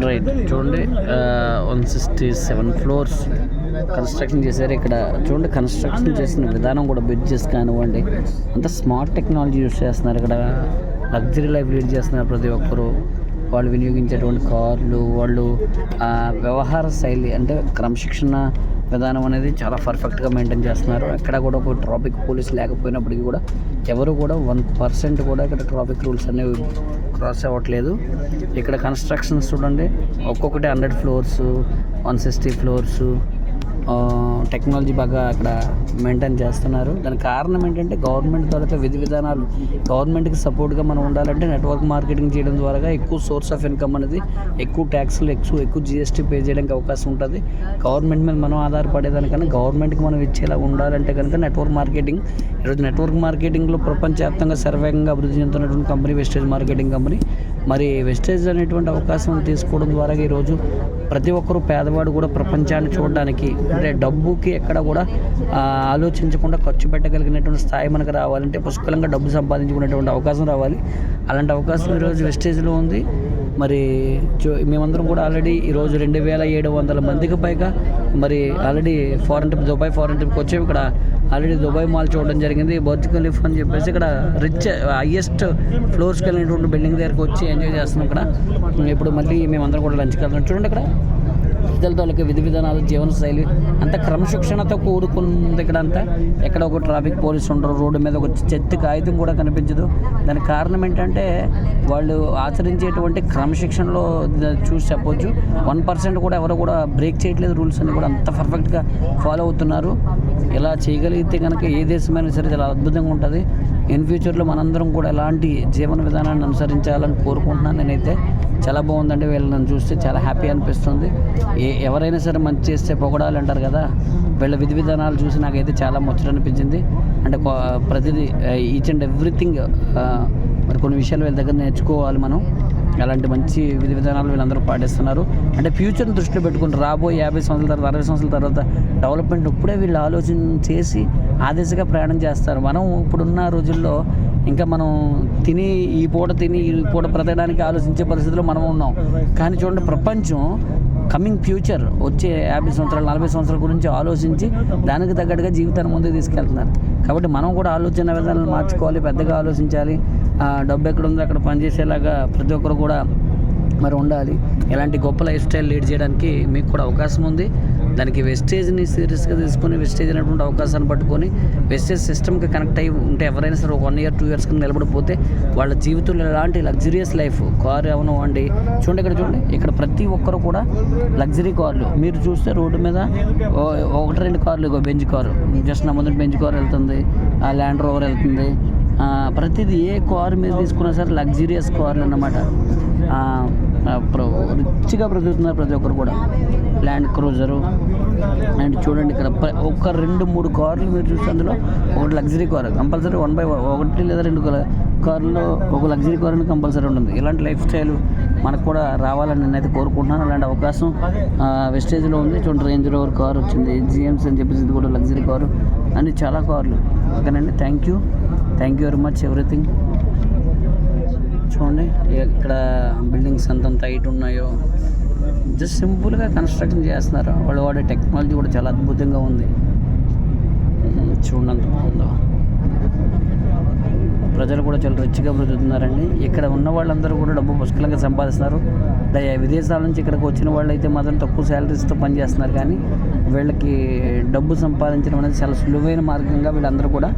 Right చూడండి 167 floors construction చేశారు. ఇక్కడ చూడండి కన్స్ట్రక్షన్ చేసిన విధానం కూడా బ్రిడ్జెస్ కానివ్వండి అంతా స్మార్ట్ టెక్నాలజీ యూస్ చేస్తున్నారు. ఇక్కడ లగ్జరీ లైఫ్ లీడ్ చేస్తున్నారు ప్రతి ఒక్కరు. వాళ్ళు వినియోగించేటువంటి కార్లు, వాళ్ళు వ్యవహార శైలి అంటే క్రమశిక్షణ విధానం అనేది చాలా పర్ఫెక్ట్గా మెయింటైన్ చేస్తున్నారు. ఎక్కడ కూడా ఒక ట్రాఫిక్ పోలీస్ లేకపోయినప్పటికీ కూడా ఎవరు కూడా 1% కూడా ఇక్కడ ట్రాఫిక్ రూల్స్ అనేవి క్రాస్ అవ్వట్లేదు. ఇక్కడ కన్స్ట్రక్షన్స్ చూడండి ఒక్కొక్కటి 100 ఫ్లోర్స్ 160 ఫ్లోర్స్ టెక్నాలజీ బాగా అక్కడ మెయింటైన్ చేస్తున్నారు. దానికి కారణం ఏంటంటే గవర్నమెంట్ ద్వారా విధి విధానాలు, గవర్నమెంట్కి సపోర్ట్గా మనం ఉండాలంటే నెట్వర్క్ మార్కెటింగ్ చేయడం ద్వారా ఎక్కువ సోర్స్ ఆఫ్ ఇన్కమ్ అనేది, ఎక్కువ ట్యాక్స్లు, ఎక్కువ GST పే చేయడానికి అవకాశం ఉంటుంది. గవర్నమెంట్ మీద మనం ఆధారపడేదానికన్నా గవర్నమెంట్కి మనం ఇచ్చేలా ఉండాలంటే కనుక నెట్వర్క్ మార్కెటింగ్. ఈరోజు నెట్వర్క్ మార్కెటింగ్లో ప్రపంచవ్యాప్తంగా సర్వేగంగా అభివృద్ధి చెందుతున్నటువంటి కంపెనీ వెస్టేజ్ మార్కెటింగ్ కంపెనీ. మరి వెస్టేజ్ అనేటువంటి అవకాశం తీసుకోవడం ద్వారా ఈరోజు ప్రతి ఒక్కరూ పేదవాడు కూడా ప్రపంచాన్ని చూడడానికి అంటే డబ్బుకి ఎక్కడ కూడా ఆలోచించకుండా ఖర్చు పెట్టగలిగినటువంటి స్థాయి మనకు రావాలంటే పుష్కలంగా డబ్బు సంపాదించుకునేటువంటి అవకాశం రావాలి. అలాంటి అవకాశం ఈరోజు వెస్టేజ్లో ఉంది. మరి మేమందరం కూడా ఆల్రెడీ ఈరోజు 2700 మందికి పైగా మరి ఆల్రెడీ దుబాయ్ ఫారెన్ ట్రిప్కి వచ్చి ఇక్కడ ఆల్రెడీ దుబాయ్ మాల్ చూడడం జరిగింది. బర్జ్ ఖలీఫా అని చెప్పేసి ఇక్కడ హైయెస్ట్ ఫ్లోర్స్కి వెళ్ళినటువంటి బిల్డింగ్ దగ్గరకు వచ్చి ఎంజాయ్ చేస్తున్నాం. ఇక్కడ ఇప్పుడు మళ్ళీ మేమందరం కూడా లంచ్కి వెళ్తున్నాం. చూడండి ఇక్కడ ప్రజలతో విధి విధానాలు, జీవనశైలి అంత క్రమశిక్షణతో కూడుకుంది. ఇక్కడ అంతా ఎక్కడ ఒక ట్రాఫిక్ పోలీసు ఉండరు, రోడ్డు మీద ఒక చెత్త కాగితం కూడా కనిపించదు. దానికి కారణం ఏంటంటే వాళ్ళు ఆచరించేటువంటి క్రమశిక్షణలో చూసి చెప్పవచ్చు. 1% కూడా ఎవరు కూడా బ్రేక్ చేయట్లేదు. రూల్స్ అన్ని కూడా అంత పర్ఫెక్ట్గా ఫాలో అవుతున్నారు. ఇలా చేయగలిగితే కనుక ఏ దేశమైనా సరే చాలా అద్భుతంగా ఉంటుంది. ఇన్ ఫ్యూచర్లో మనందరం కూడా ఎలాంటి జీవన విధానాన్ని అనుసరించాలని కోరుకుంటున్నాను. నేనైతే చాలా బాగుందండి. వీళ్ళని చూస్తే చాలా హ్యాపీ అనిపిస్తుంది. ఎవరైనా సరే మంచి చేస్తే పొగడాలి అంటారు కదా, వీళ్ళ విధి విధానాలు చూసి నాకైతే చాలా ముచ్చట అనిపించింది. అంటే ప్రతిదీ ఈచ్ అండ్ ఎవ్రీథింగ్ మరి కొన్ని విషయాలు వీళ్ళ దగ్గర నేర్చుకోవాలి మనం. అలాంటి మంచి విధి విధానాలు వీళ్ళందరూ పాటిస్తున్నారు. అంటే ఫ్యూచర్ని దృష్టిలో పెట్టుకుని రాబోయే 50 సంవత్సరాల తర్వాత 60 సంవత్సరాల తర్వాత డెవలప్మెంట్ ఇప్పుడే వీళ్ళు ఆలోచన చేసి ఆ దిశగా ప్రయాణం చేస్తారు. మనం ఇప్పుడున్న రోజుల్లో ఇంకా మనం ఈ పూట బ్రతకడానికి ఆలోచించే పరిస్థితిలో మనం ఉన్నాం. కానీ చూడండి ప్రపంచం కమింగ్ ఫ్యూచర్ వచ్చే 50 సంవత్సరాలు 40 సంవత్సరాల గురించి ఆలోచించి దానికి తగ్గట్టుగా జీవితాన్ని ముందుకు తీసుకెళ్తున్నారు. కాబట్టి మనం కూడా ఆలోచన విధానాలను మార్చుకోవాలి, పెద్దగా ఆలోచించాలి. డబ్బు ఎక్కడ ఉందో అక్కడ పనిచేసేలాగా ప్రతి ఒక్కరు కూడా మరి ఉండాలి. ఇలాంటి గొప్ప లైఫ్ స్టైల్ లీడ్ చేయడానికి మీకు కూడా అవకాశం ఉంది. దానికి వెస్టేజ్ని సీరియస్గా తీసుకొని వెస్టేజ్ అనేటువంటి అవకాశాన్ని పట్టుకొని వెస్టేజ్ సిస్టమ్కి కనెక్ట్ అయ్యి ఉంటే ఎవరైనా సరే 1 year 2 years కింద నిలబడిపోతే వాళ్ళ జీవితంలో ఎలాంటి లగ్జరియస్ లైఫ్ కారు అవనివ్వండి. చూడండి ఇక్కడ ప్రతి ఒక్కరు కూడా లగ్జరీ కార్లు మీరు చూస్తే రోడ్డు మీద 1-2 కార్లు, బెంజ్ కారు జస్ట్ నా ముందు బెంజ్ కారు వెళ్తుంది, ల్యాండ్ రోవర్ వెళ్తుంది. ప్రతిదీ ఏ కారు మీద తీసుకున్నా సరే లగ్జరియస్ కార్లు అన్నమాట. రిచ్గా బ్రతుకుతున్నారు ప్రతి ఒక్కరు కూడా. ల్యాండ్ క్రూజరు అండ్ చూడండి ఇక్కడ 1-2-3 కార్లు మీరు చూస్తే అందులో ఒకటి లగ్జరీ కారు కంపల్సరీ 1 లేదా 2 కార్లలో ఒక లగ్జరీ కారు అని కంపల్సరీ ఉంటుంది. ఇలాంటి లైఫ్ స్టైల్ మనకు కూడా రావాలని నేనైతే కోరుకుంటున్నాను. అలాంటి అవకాశం వెస్టేజ్లో ఉంది. చూడండి రేంజ్ రోవర్ కారు వచ్చింది, GMC అని చెప్పేసి ఇది కూడా లగ్జరీ కారు, అన్ని చాలా కార్లు. ఓకేనండి, thank you very much everything. చూడండి ఇక్కడ బిల్డింగ్స్ అంతంత హైట్ ఉన్నాయో జస్ట్ సింపుల్గా కన్స్ట్రక్షన్ చేస్తున్నారు. వాళ్ళు వాడే టెక్నాలజీ కూడా చాలా అద్భుతంగా ఉంది. చూడండి అంత బాగుందో. ప్రజలు కూడా చాలా రిచ్గా బ్రతుకుతున్నారండి. ఇక్కడ ఉన్న వాళ్ళందరూ కూడా డబ్బు పుష్కలంగా సంపాదిస్తున్నారు. విదేశాల నుంచి ఇక్కడికి వచ్చిన వాళ్ళు అయితే మాత్రం తక్కువ శాలరీస్తో పనిచేస్తున్నారు. కానీ వీళ్ళకి డబ్బు సంపాదించడం అనేది చాలా సులువైన మార్గంగా వీళ్ళందరూ కూడా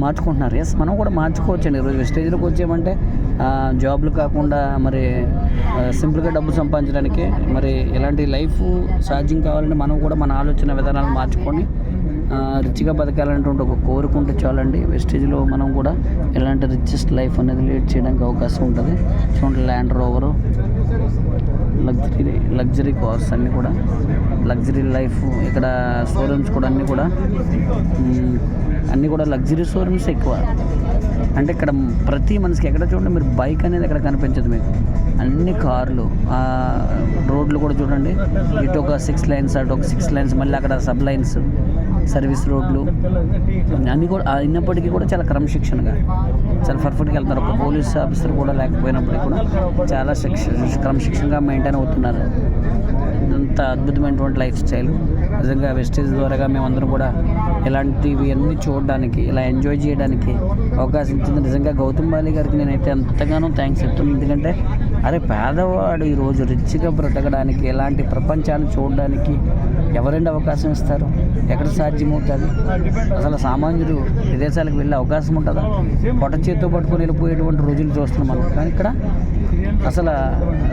మార్చుకుంటున్నారు. ఎస్, మనం కూడా మార్చుకోవచ్చండి. ఈరోజు వెస్టేజ్లోకి వచ్చామంటే జాబ్లు కాకుండా మరి సింపుల్గా డబ్బు సంపాదించడానికి మరి ఇలాంటి లైఫ్ సాధ్యం కావాలంటే మనం కూడా మన ఆలోచన విధానాలను మార్చుకొని రిచ్గా బతకాలనేటువంటి ఒక కోరుకుంటే చాలండి. వెస్టేజ్లో మనం కూడా ఇలాంటి రిచెస్ట్ లైఫ్ అనేది లీడ్ చేయడానికి అవకాశం ఉంటుంది. చూడండి ల్యాండ్ రోవరు, లగ్జరీ కార్స్ అన్నీ కూడా లగ్జరీ లైఫ్. ఇక్కడ షోరూమ్స్ కూడా అన్నీ కూడా లగ్జరీ షోరూమ్స్ ఎక్కువ. అంటే ఇక్కడ ప్రతి మనిషికి ఎక్కడ చూడండి మీరు బైక్ అనేది ఎక్కడ కనిపించదు మీకు. అన్ని కార్లు, రోడ్లు కూడా చూడండి, ఇటు ఒక 6 lanes అటు ఒక 6 lanes, మళ్ళీ అక్కడ సబ్ లైన్స్. సర్వీస్ రోడ్లు అన్నీ కూడా అయినప్పటికీ కూడా చాలా క్రమశిక్షణగా చాలా పర్ఫెక్ట్గా వెళ్తున్నారు. ఒక పోలీస్ ఆఫీసర్ కూడా లేకపోయినప్పటికీ కూడా చాలా క్రమశిక్షణగా మెయింటైన్ అవుతున్నారు. అంత అద్భుతమైనటువంటి లైఫ్ స్టైల్. నిజంగా వెస్టేజ్ ద్వారాగా మేమందరం కూడా ఇలాంటివి అన్నీ చూడడానికి, ఇలా ఎంజాయ్ చేయడానికి అవకాశం ఇచ్చింది. నిజంగా గౌతమ్ బాలి గారికి నేనైతే ఎంతగానో థ్యాంక్స్ చెప్తున్నాను. ఎందుకంటే అరే పేదవాడు ఈరోజు రిచ్గా బ్రతకడానికి, ఎలాంటి ప్రపంచాన్ని చూడడానికి ఎవరండి అవకాశం ఇస్తారు? ఎక్కడ సాధ్యమవుతుంది? అసలు సామాన్యుడు విదేశాలకు వెళ్ళే అవకాశం ఉంటుందా? పొట్ట చేతితో పట్టుకొని వెళ్ళిపోయేటువంటి రోజులు చూస్తున్నాం మనం. కానీ ఇక్కడ అసలు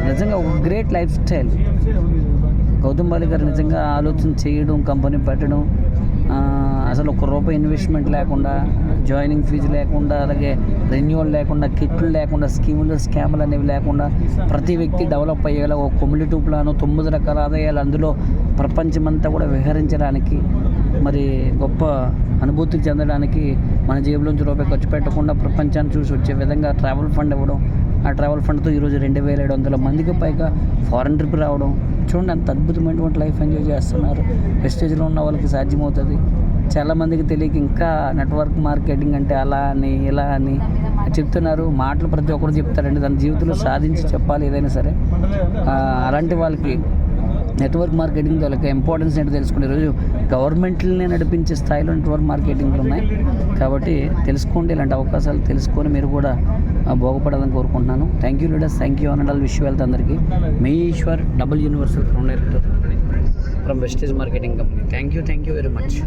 నిజంగా ఒక great lifestyle. Gautam Bali గారు నిజంగా ఆలోచన చేయడం, కంపెనీ పెట్టడం, అసలు ₹1 ఇన్వెస్ట్మెంట్ లేకుండా, జాయినింగ్ ఫీజు లేకుండా, అలాగే రెన్యువల్ లేకుండా, కిట్లు లేకుండా, స్కాములు అనేవి లేకుండా ప్రతి వ్యక్తి డెవలప్ అయ్యేలా ఒక కమ్యూనిటీ ప్లాను, 9 రకాల ఆదాయాలు, అందులో ప్రపంచమంతా కూడా విహరించడానికి, మరి గొప్ప అనుభూతికి చెందడానికి మన జేబులోంచి రూపాయి ఖర్చు పెట్టకుండా ప్రపంచాన్ని చూసి వచ్చే విధంగా ట్రావెల్ ఫండ్ ఇవ్వడం. ఆ ట్రావెల్ ఫండ్తో ఈరోజు 2700 మందికి పైగా ఫారెన్ ట్రిప్ రావడం. చూడండి అంత అద్భుతమైనటువంటి లైఫ్ ఎంజాయ్ చేస్తున్నారు. వెస్టేజ్లో ఉన్న వాళ్ళకి సాధ్యమవుతుంది. చాలామందికి తెలియక ఇంకా నెట్వర్క్ మార్కెటింగ్ అంటే అలా అని ఇలా అని చెప్తున్నారు. మాటలు ప్రతి ఒక్కరు చెప్తారండి, దాని జీవితంలో సాధించి చెప్పాలి ఏదైనా సరే. అలాంటి వాళ్ళకి నెట్వర్క్ మార్కెటింగ్ వాళ్ళకి ఇంపార్టెన్స్ ఏంటో తెలుసుకుని ఈరోజు గవర్నమెంట్లనే నడిపించే స్థాయిలో నెట్వర్క్ మార్కెటింగ్లు ఉన్నాయి. కాబట్టి తెలుసుకోండి, ఇలాంటి అవకాశాలు తెలుసుకొని మీరు కూడా బాగుపడాలని కోరుకుంటున్నాను. Thank you leaders, thank you అనండి. విష్ వెల్త్ అందరికీ. మీ Eshwar, double universal crown director from wastage marketing company. Thank you very much.